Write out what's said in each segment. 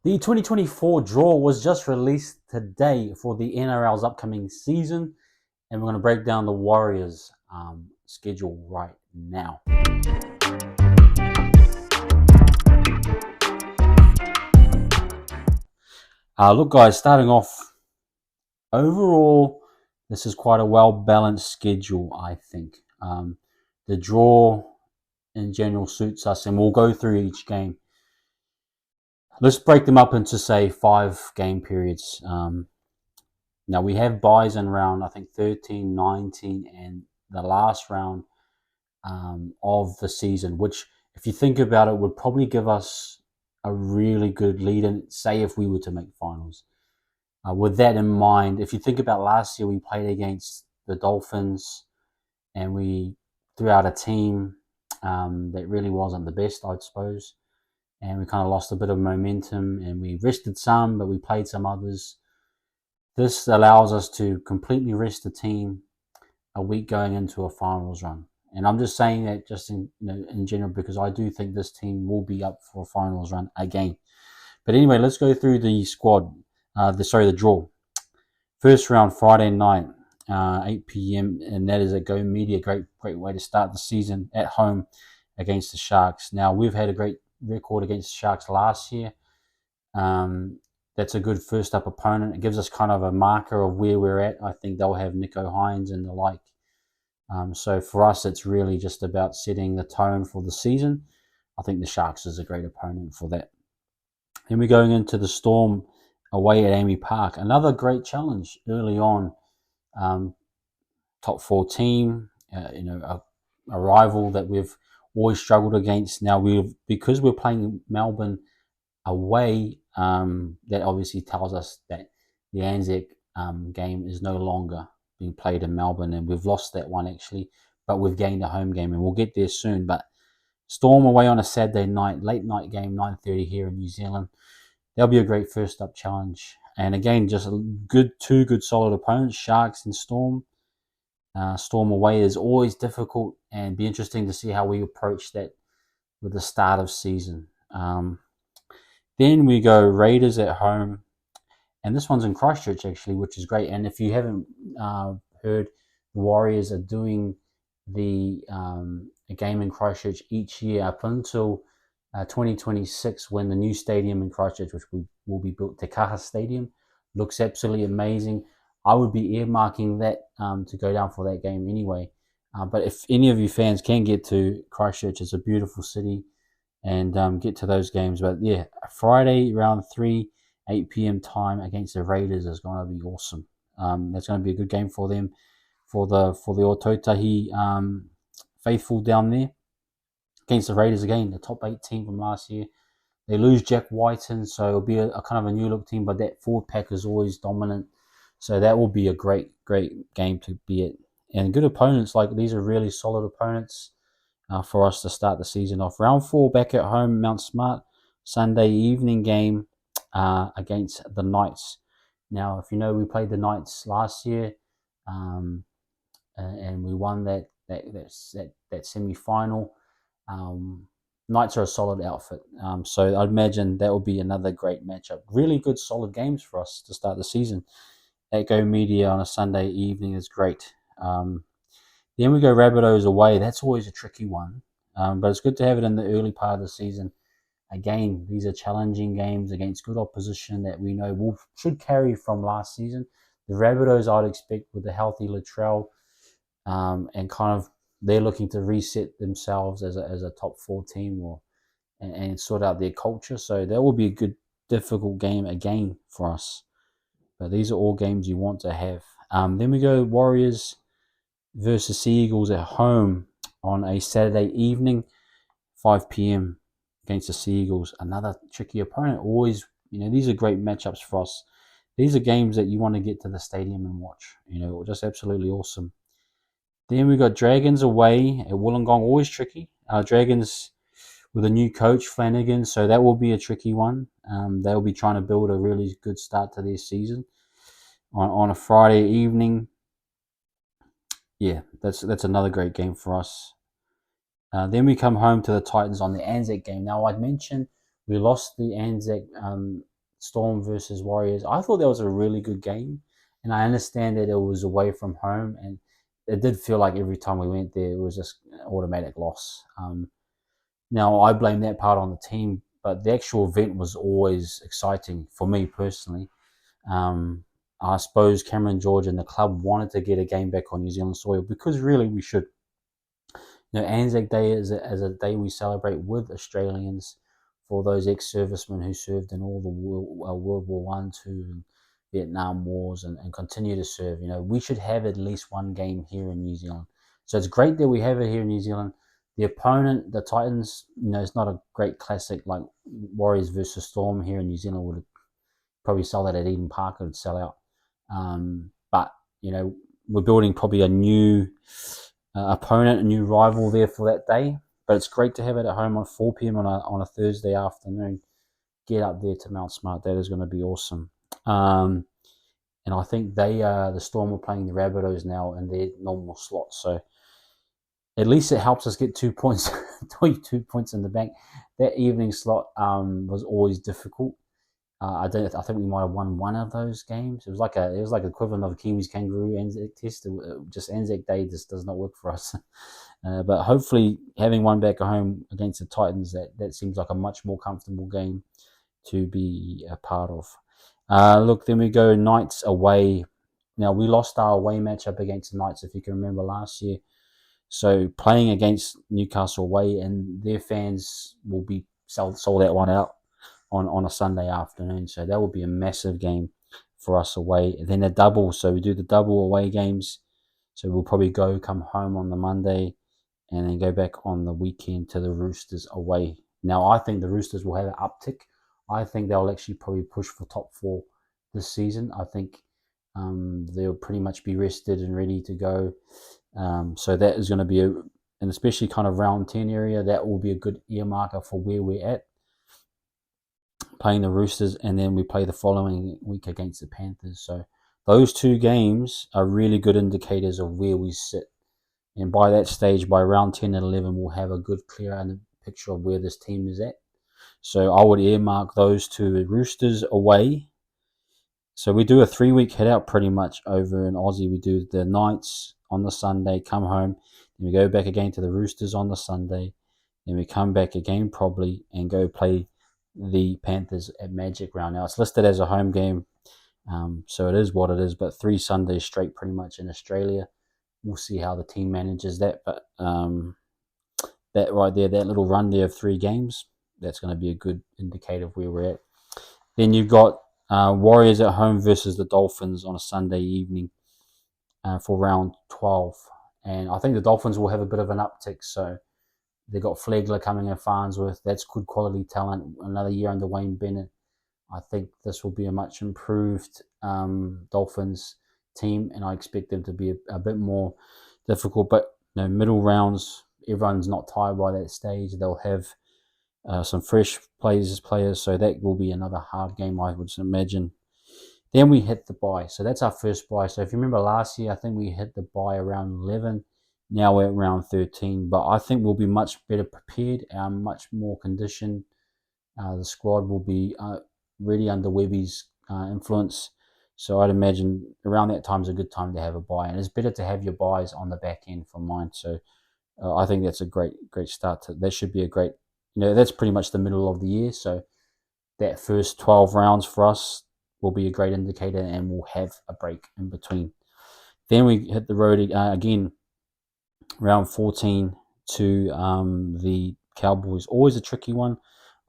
The 2024 draw was just released today for the NRL's upcoming season, and we're going to break down the Warriors' schedule right now. Look, guys, starting off, overall, this is quite a well-balanced schedule, I think. The draw in general suits us, and we'll go through each game. Let's break them up into, say, 5-game periods. Now, we have buys in round, I think, 13, 19, and the last round of the season, which, if you think about it, would probably give us a really good lead in, say, if we were to make finals. With that in mind, if you think about last year, we played against the Dolphins and we threw out a team that really wasn't the best, I suppose. And we kind of lost a bit of momentum and we rested some, but we played some others. This allows us to completely rest the team a week going into a finals run. And I'm just saying that just in general because I do think this team will be up for a finals run again. But anyway, let's go through the squad. The draw. First round, Friday night, 8 p.m. and that is at Go Media. Great way to start the season at home against the Sharks. Now, we've had a great record against the Sharks last year. That's a good first up opponent. It gives us kind of a marker of where we're at. I think they'll have Nico Hines and the like. So for us, it's really just about setting the tone for the season. I think the Sharks is a great opponent for that. Then we're going into the Storm away at Amy Park. Another great challenge early on. Top 4 team, a rival that we've always struggled against. Now, because we're playing Melbourne away, that obviously tells us that the Anzac game is no longer being played in Melbourne, and we've lost that one actually, but we've gained a home game, and we'll get there soon. But Storm away on a Saturday night, late night game, 9:30 here in New Zealand. That'll be a great first up challenge. And again, just two good solid opponents, Sharks and Storm. Storm away is always difficult, and be interesting to see how we approach that with the start of season. Then we go Raiders at home, and this one's in Christchurch actually, which is great. And if you haven't heard, the Warriors are doing a game in Christchurch each year up until 2026, when the new stadium in Christchurch, which will be built, Te Kaha Stadium, looks absolutely amazing. I would be earmarking that to go down for that game anyway. But if any of you fans can get to Christchurch, it's a beautiful city, and get to those games. But yeah, Friday round 3, 8 p.m. time against the Raiders is going to be awesome. That's going to be a good game for them, for the Otautahi faithful down there. Against the Raiders again, the top 8 team from last year. They lose Jack Whiten, so it'll be a kind of a new look team, but that forward pack is always dominant. So that will be a great game to be at. And good opponents, like these are really solid opponents for us to start the season off. Round 4 back at home, Mount Smart, Sunday evening game against the Knights. Now, if you know, we played the Knights last year, and we won that semi-final. Knights are a solid outfit, so I'd imagine that will be another great matchup. Really good, solid games for us to start the season. At Go Media on a Sunday evening is great. Then we go Rabbitohs away. That's always a tricky one, but it's good to have it in the early part of the season. Again, these are challenging games against good opposition that we know should carry from last season. The Rabbitohs, I'd expect, with a healthy Latrell, and kind of they're looking to reset themselves as a top 4 team and sort out their culture. So that will be a good, difficult game again for us. But these are all games you want to have. Then we go Warriors versus Sea Eagles at home on a Saturday evening, 5 p.m. against the Sea Eagles. Another tricky opponent. Always, these are great matchups for us. These are games that you want to get to the stadium and watch. Just absolutely awesome. Then we got Dragons away at Wollongong. Always tricky. Dragons with a new coach, Flanagan, so that will be a tricky one. They'll be trying to build a really good start to their season on a Friday evening. Yeah, that's another great game for us. Then we come home to the Titans on the Anzac game. Now, I'd mentioned we lost the Anzac Storm versus Warriors. I thought that was a really good game, and I understand that it was away from home, and it did feel like every time we went there, it was just an automatic loss. Now, I blame that part on the team, but the actual event was always exciting for me personally. Um, I suppose Cameron George and the club wanted to get a game back on New Zealand soil because really we should. Anzac Day is a day we celebrate with Australians for those ex-servicemen who served in all the World War One, Two, and Vietnam Wars, and continue to serve. We should have at least one game here in New Zealand. So it's great that we have it here in New Zealand. The opponent, the Titans, it's not a great classic like Warriors versus Storm here in New Zealand. Would probably sell that at Eden Park. It would sell out. But we're building probably a new opponent, a new rival there for that day. But it's great to have it at home on 4 p.m. on a Thursday afternoon. Get up there to Mount Smart. That is going to be awesome. And I think the Storm are playing the Rabbitohs now in their normal slot. So at least it helps us get 2 points, 22 points in the bank. That evening slot was always difficult. I think we might have won one of those games. It was like equivalent of a Kiwis Kangaroo Anzac test. Just Anzac Day just does not work for us. But hopefully, having one back at home against the Titans, that seems like a much more comfortable game to be a part of. Look, then we go Knights away. Now we lost our away matchup against the Knights, if you can remember last year. So playing against Newcastle away, and their fans will be sold that one out on a Sunday afternoon. So that will be a massive game for us away. And then a double. So we do the double away games. So we'll probably come home on the Monday and then go back on the weekend to the Roosters away. Now, I think the Roosters will have an uptick. I think they'll actually probably push for top 4 this season. I think they'll pretty much be rested and ready to go. So that is going to be, and especially kind of round 10 area, that will be a good earmarker for where we're at. Playing the Roosters, and then we play the following week against the Panthers. So those 2 games are really good indicators of where we sit. And by that stage, by round 10 and 11, we'll have a good, clear picture of where this team is at. So I would earmark those 2 Roosters away. So we do a 3-week head out pretty much over in Aussie. We do the Knights on the Sunday, come home. Then we go back again to the Roosters on the Sunday. Then we come back again probably and go play the Panthers at Magic Round. Now it's listed as a home game, so it is what it is, but 3 Sundays straight pretty much in Australia. We'll see how the team manages that, but that right there, that little run there of 3 games, that's going to be a good indicator of where we're at. Then you've got Warriors at home versus the Dolphins on a Sunday evening for round 12, and I think the Dolphins will have a bit of an uptick, so they got Flegler coming in Farnsworth. That's good quality talent. Another year under Wayne Bennett. I think this will be a much improved Dolphins team, and I expect them to be a bit more difficult. But middle rounds, everyone's not tired by that stage. They'll have some fresh players, so that will be another hard game, I would imagine. Then we hit the bye. So that's our first bye. So if you remember last year, I think we hit the bye around 11. Now we're at round 13, but I think we'll be much better prepared, much more conditioned. The squad will be really under Webby's influence. So I'd imagine around that time is a good time to have a bye, and it's better to have your buys on the back end for mine. So I think that's a great start. That should be a great, that's pretty much the middle of the year. So that first 12 rounds for us will be a great indicator, and we'll have a break in between. Then we hit the road again. Round 14 to the Cowboys. Always a tricky one.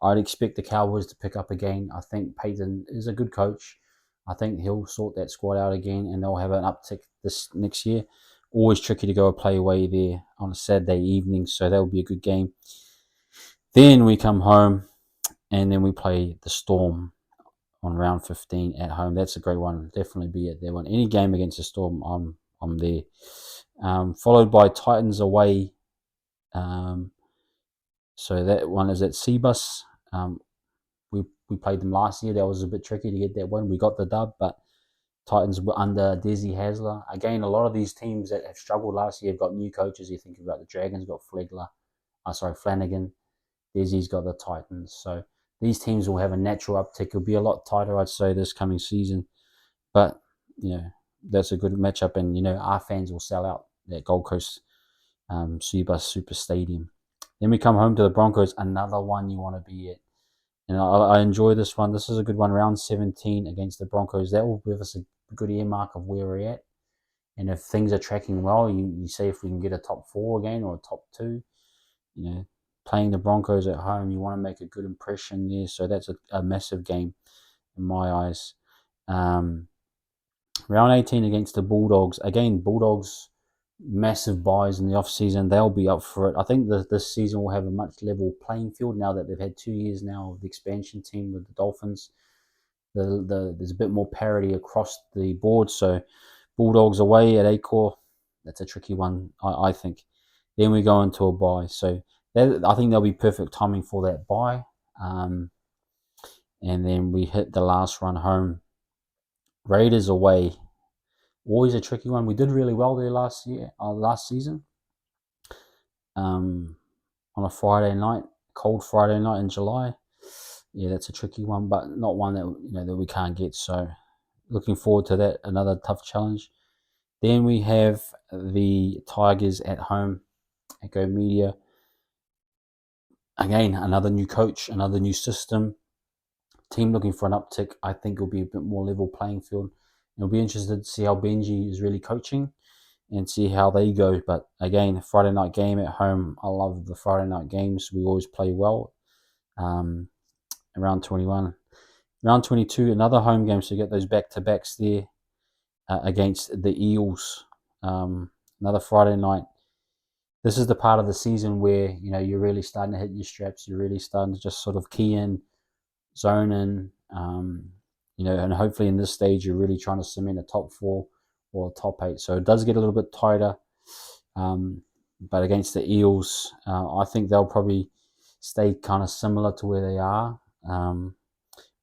I'd expect the Cowboys to pick up again. I think Peyton is a good coach. I think he'll sort that squad out again, and they'll have an uptick this next year. Always tricky to go play away there on a Saturday evening, so that'll be a good game. Then we come home, and then we play the Storm on round 15 at home. That's a great one. Definitely be at that one. Any game against the Storm, I'm there. Followed by Titans away. So that one is at Seabus. We played them last year. That was a bit tricky to get that one. We got the dub, but Titans were under Desi Hasler. Again, a lot of these teams that have struggled last year have got new coaches. You think about the Dragons, got Flanagan. Desi's got the Titans. So these teams will have a natural uptick. It'll be a lot tighter, I'd say, this coming season. But, that's a good matchup. And, our fans will sell out that Gold Coast Super Stadium. Then we come home to the Broncos, another one you want to be at. And I enjoy this one. This is a good one. Round 17 against the Broncos. That will give us a good earmark of where we're at. And if things are tracking well, you see if we can get a top 4 again or a top 2. Playing the Broncos at home, you want to make a good impression there. So that's a massive game in my eyes. Round 18 against the Bulldogs. Again, Bulldogs, massive buys in the off-season. They'll be up for it. I think this season will have a much level playing field now that they've had 2 years now of the expansion team with the Dolphins. There's a bit more parity across the board. So Bulldogs away at Acor, that's a tricky one, I think. Then we go into a bye. So I think there'll be perfect timing for that bye. And then we hit the last run home. Raiders away. Always a tricky one. We did really well there last season. On a Friday night, cold Friday night in July. Yeah, that's a tricky one, but not one that we can't get. So looking forward to that. Another tough challenge. Then we have the Tigers at home at Go Media. Again, another new coach, another new system. Team looking for an uptick. I think it'll be a bit more level playing field. It'll be interested to see how Benji is really coaching and see how they go. But again, Friday night game at home. I love the Friday night games. We always play well. Round 21. Round 22, another home game. So you get those back-to-backs there against the Eels. Another Friday night. This is the part of the season where, you're really starting to hit your straps. You're really starting to just sort of key in, zone in, and hopefully in this stage, you're really trying to cement a top 4 or a top 8. So it does get a little bit tighter. But against the Eels, I think they'll probably stay kind of similar to where they are.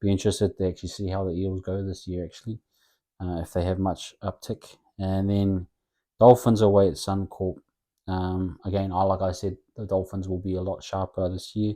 Be interested to actually see how the Eels go this year, actually, if they have much uptick. And then Dolphins away at Suncorp. Again, like I said, the Dolphins will be a lot sharper this year.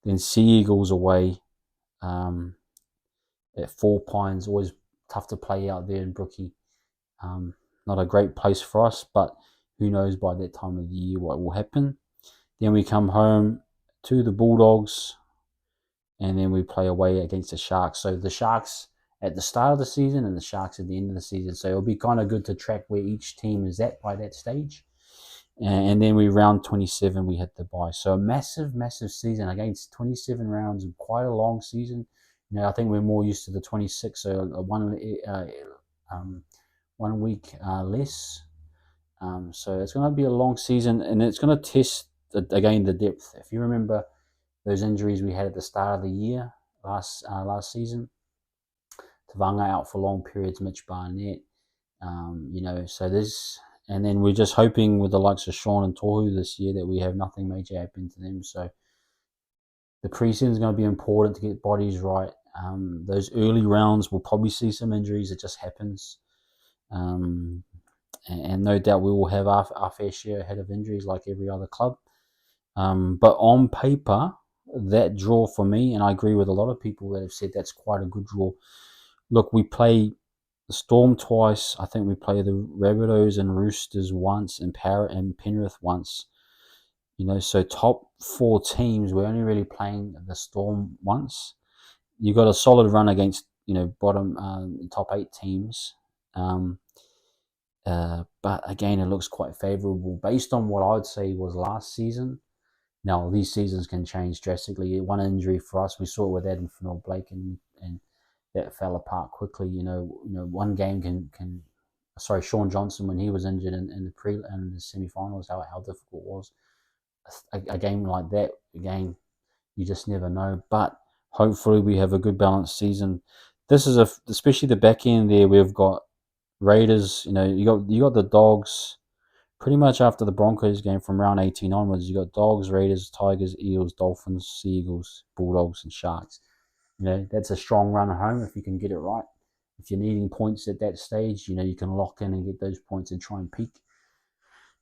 Then Sea Eagles away at Four Pines. Always tough to play out there in Brookie. Not a great place for us, but who knows by that time of the year what will happen. Then we come home to the Bulldogs, and then we play away against the Sharks. So the Sharks at the start of the season and the Sharks at the end of the season. So it'll be kind of good to track where each team is at by that stage. And then round 27, we hit the bye. So a massive, massive season against 27 rounds, and quite a long season. I think we're more used to the 26, so 1 week less. So it's going to be a long season, and it's going to test, again, the depth. If you remember those injuries we had at the start of the year, last season, Tavanga out for long periods, Mitch Barnett, so this... And then we're just hoping with the likes of Sean and Tohu this year that we have nothing major happen to them. So the preseason is going to be important to get bodies right. Those early rounds will probably see some injuries. It just happens. And no doubt we will have our fair share ahead of injuries like every other club. But on paper, that draw for me, and I agree with a lot of people that have said that's quite a good draw. Look, we play the Storm twice. I think we play the Rabbitohs and Roosters once, and Penrith once. So top 4 teams, we're only really playing the Storm once. You got a solid run against bottom top 8 teams. But again, it looks quite favourable based on what I'd say was last season. Now these seasons can change drastically. One injury for us, we saw it with Adam Fanor-Blake, and that fell apart quickly. One game can. Sorry, Sean Johnson, when he was injured in the semi-finals, how difficult it was. A game like that, again, you just never know. But hopefully we have a good balanced season. This is especially the back end there. We've got Raiders. You got the Dogs. Pretty much after the Broncos game from round 18 onwards, you got Dogs, Raiders, Tigers, Eels, Dolphins, Sea Eagles, Bulldogs, and Sharks. That's a strong run home if you can get it right. If you're needing points at that stage, you can lock in and get those points and try and peak.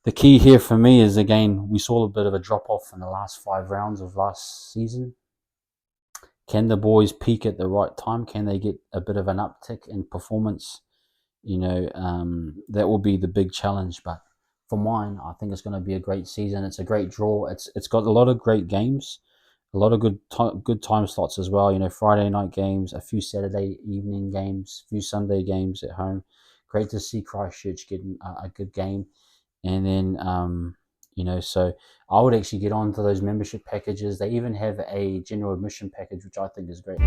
The key here for me is, again, we saw a bit of a drop-off in the last 5 rounds of last season. can the boys peak at the right time? Can they get a bit of an uptick in performance? That will be the big challenge. But for mine, I think it's going to be a great season. It's a great draw. It's got a lot of great games, a lot of good time slots as well. Friday night games, a few Saturday evening games, a few Sunday games at home. Great to see Christchurch getting a good game, and then so I would actually get on to those membership packages. They even have a general admission package, which I think is great.